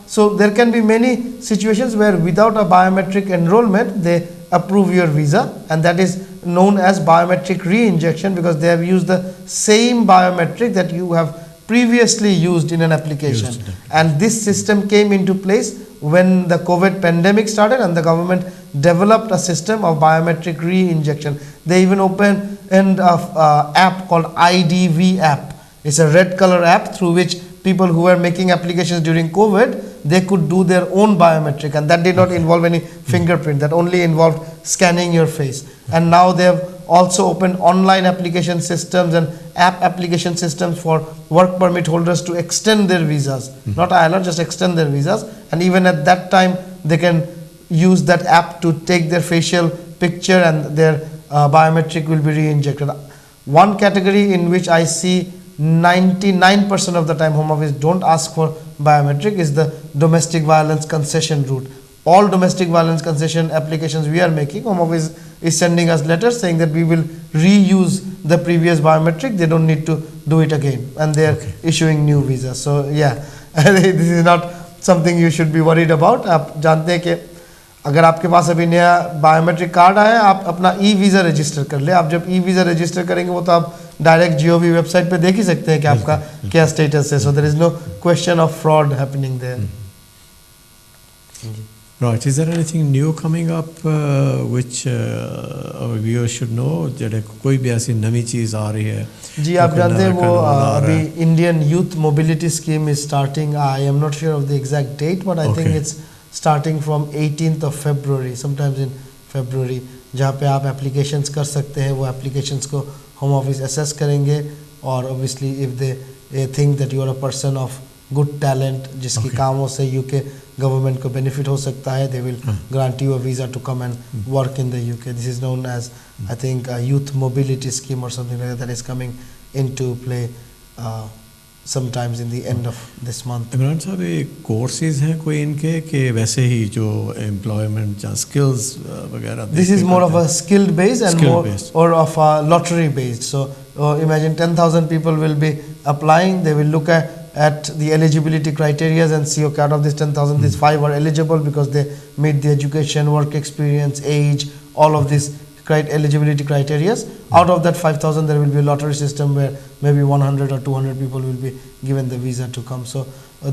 B: So there can be many situations where without a biometric enrollment they approve your visa, and that is known as biometric re-injection because they have used the same biometric that you have previously used in an application. And this system came into place when the COVID pandemic started and the government developed a system of biometric re-injection. They even opened an app called IDV app. It's a red color app through which people who were making applications during COVID, they could do their own biometric, and that did not involve any fingerprint, that only involved scanning your face. And now they have also opened online application systems and app application systems for work permit holders to extend their visas, not ILR, just extend their visas. And even at that time they can use that app to take their facial picture and their biometric will be re-injected. One category in which I see 99% of the time Home Office don't ask for biometric is the domestic violence concession route. All domestic violence concession applications we are making, Home Office is sending us letters saying that we will reuse the previous biometric, they don't need to do it again, and they are issuing new visas. So yeah, this is not something you should be worried about. आप जानते हैं कि अगर आपके पास अभी नया biometric card आया, आप अपना ई वीज़ा रजिस्टर कर ले. आप जब ई वीज़ा रजिस्टर करेंगे वो तो आप डायरेक्ट GOV वेबसाइट पे देख ही सकते हैं कि आपका क्या स्टेटस है. So there is no question of fraud happening there.
A: Right, is there anything new coming up which our viewers should know? जड़े कोई भी ऐसी नवी चीज़ आ रही है?
B: जी आप जानते हैं वो अभी Indian youth mobility scheme is starting. I am not sure of the exact date, but I think it's starting from 18th of February, sometimes in February, जहाँ पे आप एप्लीकेशंस कर सकते हैं. वो एप्लीकेशंस को होम ऑफिस असेस करेंगे और obviously if they think that you are a person of good talent जिसकी कामों से यूके गवर्नमेंट को बेनिफिट हो सकता है, they will grant you a visa to come and work in the UK. This is known as I think youth mobility scheme और something like that is coming into play sometimes in the end of this month.
A: Imran साहब ये courses हैं कोई इनके कि वैसे ही जो employment या स्किल्स वगैरह?
B: This is more of a skilled based and more or of a lottery based. So imagine 10,000 people will be applying. They will look at the eligibility criteria and see, okay, out of this 10,000 these 5 are eligible because they meet the education, work experience, age, all of this eligibility criteria. Out of that 5,000 there will be a lottery system where maybe 100 or 200 people will be given the visa to come. So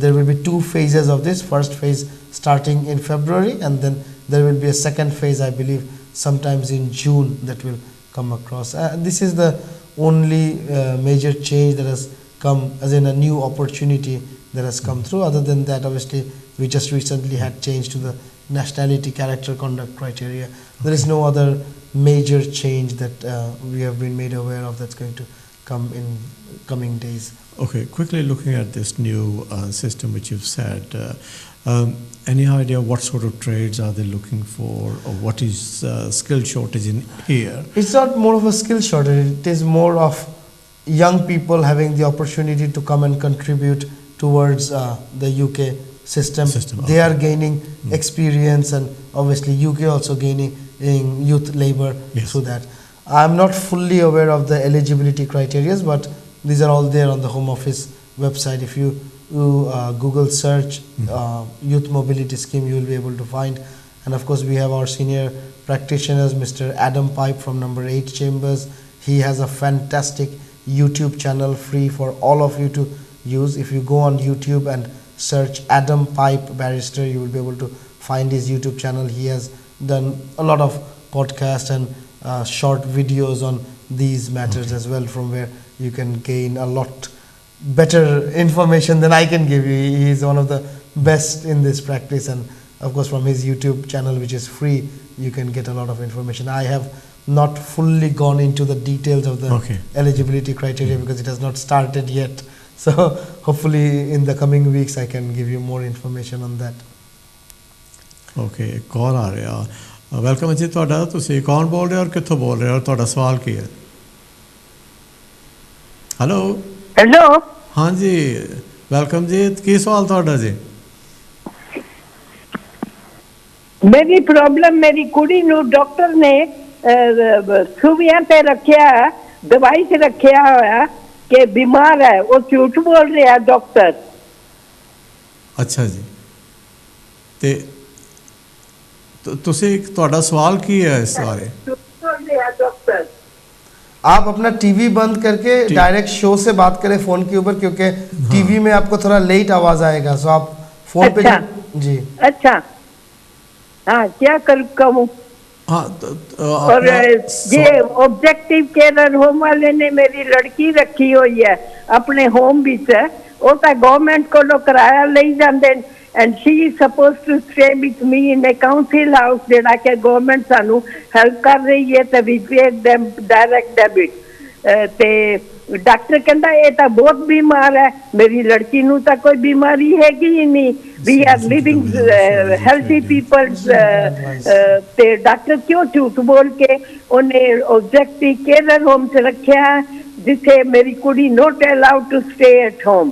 B: there will be 2 phases of this. First phase starting in February, and then there will be a second phase, I believe sometimes in June, that will come across. This is the only major change that has come, as in a new opportunity that has come through. Other than that, obviously we just recently had changed to the nationality, character, conduct criteria. There is no other major change that we have been made aware of that's going to come in coming days.
A: Okay, quickly looking at this new system which you've said, any idea what sort of trades are they looking for, or what is skill shortage in here?
B: It's not more of a skill shortage, it is more of young people having the opportunity to come and contribute towards the UK system. They are gaining experience, and obviously UK also gaining youth labor through that. I'm not fully aware of the eligibility criteria, but these are all there on the Home Office website. If you Google search youth mobility scheme, you will be able to find. And of course we have our senior practitioners, Mr. Adam Pipe from number 8 Chambers. He has a fantastic YouTube channel free for all of you to use. If you go on YouTube and search Adam Pipe Barrister, you will be able to find his YouTube channel. He has done a lot of podcasts and short videos on these matters as well, from where you can gain a lot better information than I can give you. He is one of the best in this practice, and of course from his YouTube channel, which is free, you can get a lot of information. I have not fully gone into the details of the eligibility criteria because it has not started yet. So hopefully in the coming weeks I can give you more information on that.
A: Okay, call आ रहा। Welcome जी ਤੁਹਾਡਾ, ਤੁਸੀਂ ਕੌਣ ਬੋਲ ਰਹੇ ਹੋ ਔਰ ਕਿੱਥੋਂ ਬੋਲ ਰਹੇ ਹੋ ਔਰ ਤੁਹਾਡਾ ਸਵਾਲ ਕੀ ਹੈ? ਹੈਲੋ
F: हेलो
A: हाँ जी, वेलकम जी, ਕੀ ਸਵਾਲ ਤੁਹਾਡਾ ਜੀ?
F: मेरी प्रॉब्लम, मेरी कुड़ी नू डॉक्टर ने सुवियां पे रखिया, दवाई से रखिया होया कि बीमार है, वो झूठ बोल रहा है डॉक्टर।
A: अच्छा जी, ਤੇ ਤੁਸੀਂ ਤੁਹਾਡਾ ਸਵਾਲ ਕੀ ਹੈ ਇਸ ਬਾਰੇ?
F: झूठ बोल रहा है डॉक्टर।
B: आप अपना टीवी बंद करके डायरेक्ट शो से बात करें फोन के ऊपर, क्योंकि टीवी में आपको थोड़ा लेट आवाज आएगा। सो आप फोन पे जी।
F: अच्छा, हाँ, क्या कहूँ?
A: हाँ,
F: और ये ऑब्जेक्टिव केयर होम वाले ने मेरी लड़की रखी हुई है अपने होम विच, वो तो गवर्नमेंट को किराया ले जाते, and she is supposed to stay with me in a council house जेड़ा के गवर्नमेंट सानू हेल्प कर रही है, तो we pay them direct debit। ते डॉक्टर कहता ये तो बहुत बीमार है, मेरी लड़की नू तो कोई बीमारी हैगी ही नहीं, we are living healthy people. ते डॉक्टर क्यों झूठ बोल के उन्हें ऑब्जेक्टिव केयर होम से रखा है, जिसे मेरी कुड़ी not allowed to stay at home.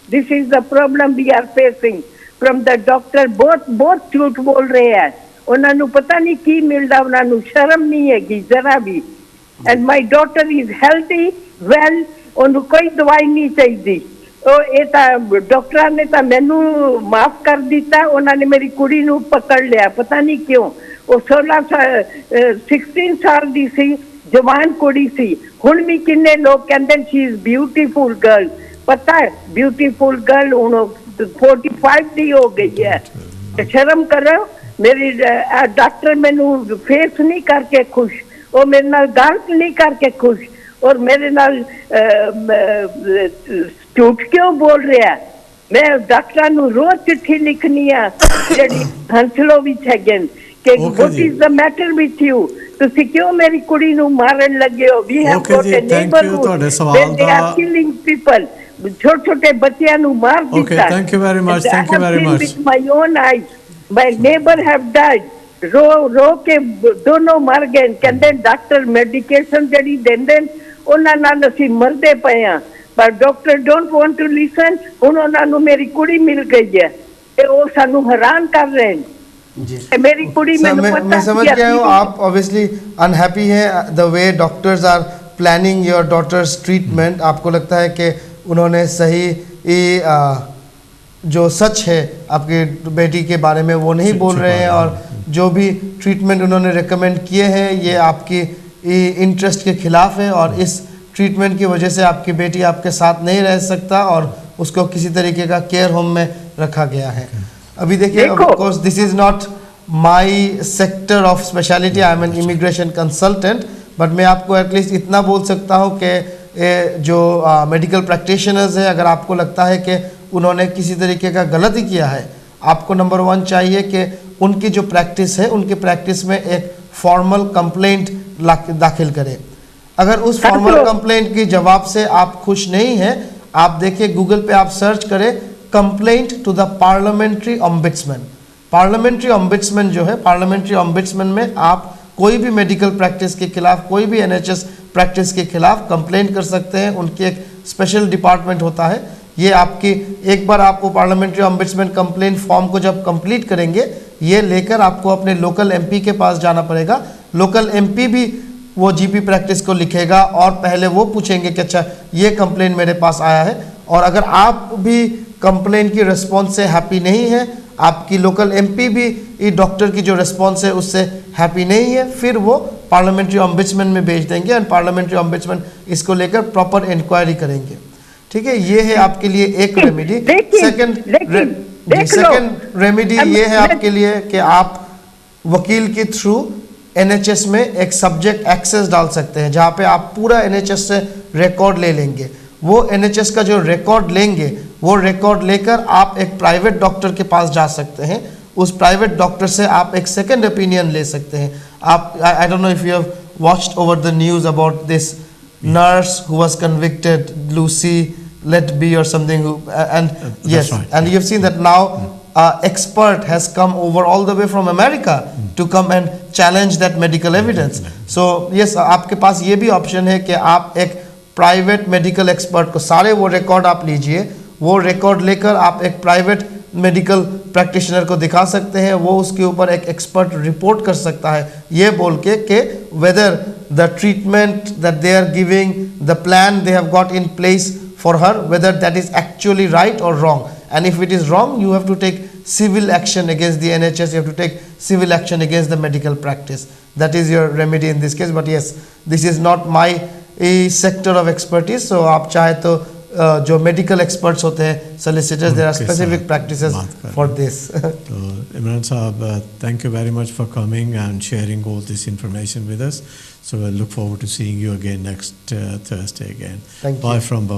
F: This is the problem we are facing from the doctor. बहुत झूठ बोल रहे हैं, उन्होंने पता नहीं की मिलता, उन्होंने शर्म नहीं है जरा भी। And my daughter is healthy well, उन्होंने कोई दवाई नहीं चाहिए। डॉक्टर ने तो मैनू माफ कर दिता, उन्होंने मेरी कुड़ी नू पकड़ लिया, पता नहीं क्यों। वो 16 साल की सी, जवान कुड़ी सी। हुण भी किन्ने लोग कहते शी इज ब्यूटीफुल गर्ल, पता है ब्यूटीफुल गर्ल हूँ 45 दी हो गई है। शर्म करो, मेरी डॉक्टर मैनू फेस नहीं करके खुश, वो मेरे नाल गलत नहीं करके खुश, और मेरे नाल झूठ क्यों बोल रहा है। मैं डॉक्टर नू रोज चिट्ठी लिखनी है जेडी हंसलो विच हैगन कि what is the matter with you, ਤੁਸੀਂ ਕਿਉਂ ਮੇਰੀ ਕੁੜੀ ਨੂੰ ਮਾਰਨ ਲੱਗੇ ਹੋ। We have got a neighbourhood they are killing people, छोटे छोटे बच्चों नु मार दिता।
A: Okay, thank you very much, thank you very much.
F: With my own eyes, my neighbor have died, रो के दोनों मर गए। कहते डॉक्टर मेडिकेशन जड़ी देंदे उन्हां नाल असीं मरदे पए हां, पर doctor don't want to listen. हुण उन्हां नू मेरी कुड़ी मिल गई है ते ओ सानू हैरान कर रहे हैं जी। मेरी कुड़ी
B: मैं समझ गया हूँ, आप ऑब्वियसली अनहैप्पी हैं the way doctors are planning your daughter's treatment. आपको लगता है कि उन्होंने सही जो सच है आपकी बेटी के बारे में वो नहीं बोल रहे हैं, और जो भी ट्रीटमेंट उन्होंने रेकमेंड किए हैं ये आपकी इंटरेस्ट के खिलाफ है, और इस ट्रीटमेंट की वजह से आपकी बेटी आपके साथ नहीं रह सकता और उसको किसी तरीके का केयर होम में रखा गया है। अभी देखिए, of course this is not my sector of speciality, I am an immigration consultant, but मैं आपको एटलीस्ट इतना बोल सकता हूँ कि जो मेडिकल प्रैक्टिशनर्स हैं, अगर आपको लगता है कि उन्होंने किसी तरीके का गलती किया है, आपको नंबर 1 चाहिए कि उनकी जो प्रैक्टिस है उनकी प्रैक्टिस में एक फॉर्मल कंप्लेंट दाखिल करें। अगर उस फॉर्मल कंप्लेंट की जवाब से आप खुश नहीं हैं, आप देखिए गूगल पे आप सर्च करें complaint to the parliamentary ombudsman. Parliamentary ombudsman जो है, पार्लियामेंट्री ओम्बुड्समैन में आप कोई भी मेडिकल प्रैक्टिस के खिलाफ, कोई भी NHS प्रैक्टिस के खिलाफ कंप्लेंट कर सकते हैं। उनकी एक स्पेशल डिपार्टमेंट होता है। ये आपकी एक बार आपको पार्लियामेंट्री ओम्बुड्समैन कंप्लेंट फॉर्म को जब कंप्लीट करेंगे, ये लेकर आपको अपने लोकल MP के पास जाना पड़ेगा। लोकल MP भी वो GP प्रैक्टिस को लिखेगा और पहले वो पूछेंगे कि अच्छा ये कंप्लेंट मेरे पास आया है, और अगर आप भी कंप्लेंट की रिस्पॉन्स से हैप्पी नहीं है, आपकी लोकल MP भी डॉक्टर की जो रिस्पॉन्स है उससे हैप्पी नहीं है, फिर वो पार्लियामेंट्री ओम्बुड्समैन में भेज देंगे और पार्लियामेंट्री ओम्बुड्समैन इसको लेकर प्रॉपर इंक्वायरी करेंगे। ठीक है, ये है आपके लिए एक रेमेडी। सेकंड रेमेडी ये है आपके लिए कि आप वकील के थ्रू NHS में एक सब्जेक्ट एक्सेस डाल सकते हैं जहाँ पे आप पूरा NHS से रिकॉर्ड ले लेंगे। वो NHS का जो रिकॉर्ड लेंगे वो रिकॉर्ड लेकर आप एक प्राइवेट डॉक्टर के पास जा सकते हैं। उस प्राइवेट डॉक्टर से आप एक सेकंड ओपिनियन ले सकते हैं। आप I don't know if you have watched over the news about this nurse who was convicted, Lucy Letby or something, and yes,
A: right,
B: and you've seen that now expert has come over all the way from America to come and challenge that medical evidence. So yes, आपके पास ये भी option है कि आप एक private medical expert को सारे वो रिकॉर्ड आप लीजिए, वो रिकॉर्ड लेकर आप एक प्राइवेट मेडिकल प्रैक्टिशनर को दिखा सकते हैं, वो उसके ऊपर एक एक्सपर्ट रिपोर्ट कर सकता है ये बोल के कि whether the treatment that they are giving, the plan they have got in place for her, whether that is actually right और wrong, and if it is wrong you have to take civil action against the NHS, you have to take civil action against the medical practice. That is your remedy in this case. But yes, this is not my sector of expertise, so आप चाहे तो जो medical experts होते हैं solicitors, there are specific practices for this.
A: तो इमरान साहब, thank you very much for coming and sharing all this information with us. So I look forward to seeing you again next Thursday again.
B: Thank you.
A: Bye from both.